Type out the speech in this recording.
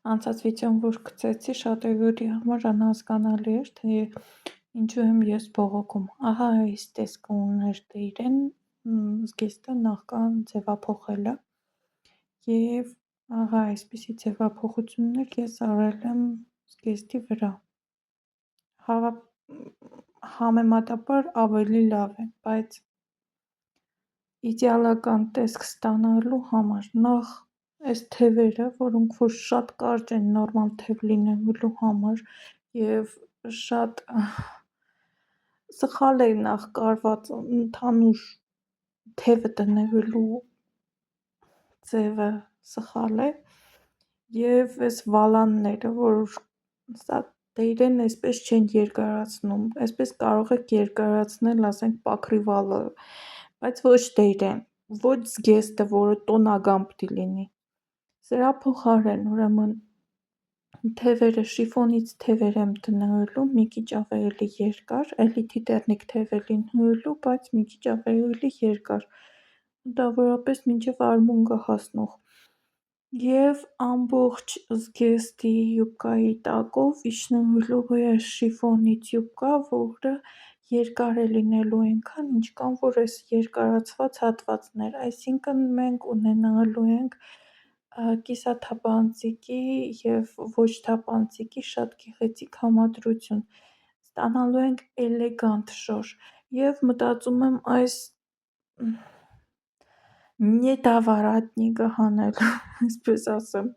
Անցած վիդեոն, որ գցեցի, շատերի համար անհասկանալի էր, թե ինչու եմ ես բողոքում։ Ահա այս տեսքը ուներ Տերեն, զգեստը նախքան ձևափոխելը, և ահա այսպիսի ձևափոխություններ ես արել եմ զգեստի վրա։ Համեմատաբար ավելի լավ է, բայց իդեալական տեսք ստանալու համար նախ այս թևերը, որոնք որ շատ կարճ են նորմալ թև լինելու համար և շատ սխալ է նախ կարված ընդհանուր թևը տնելու ձևը սխալ է, և այս վալանները, որ սա Տերեն այսպես չեն երկարացնում, այսպես կարող եք երկարացնել, ասենք, պաքրիվալը, բայց ոչ Տերեն, ոչ զգեստը, որը տոնական պիտի լինի։ Սրա փոխարեն, ուրեմն, թևերը շիֆոնից թևեր եմ դնելու մի քիչ ավելի երկար, էլի տիտեռնիկ թև է լինելու, բայց մի քիչ ավելի երկար, մոտավորապես մինչև արմունկը հասնող, և ամբողջ զգեստի յուբկայի տակով իջնելու է այս շիֆոնից յուբկա, որը երկար է լինելու այնքան, ինչքան որ այս երկարացված հատվածներ, այսինքն մենք ունենալու ենք կիսաթափանցիկի և ոչ թափանցիկի շատ գեղեցիկ համադրություն, ստանալու ենք էլեգանտ շոր, և մտածում եմ այս недоворотника հանելու, այսպես ասեմ։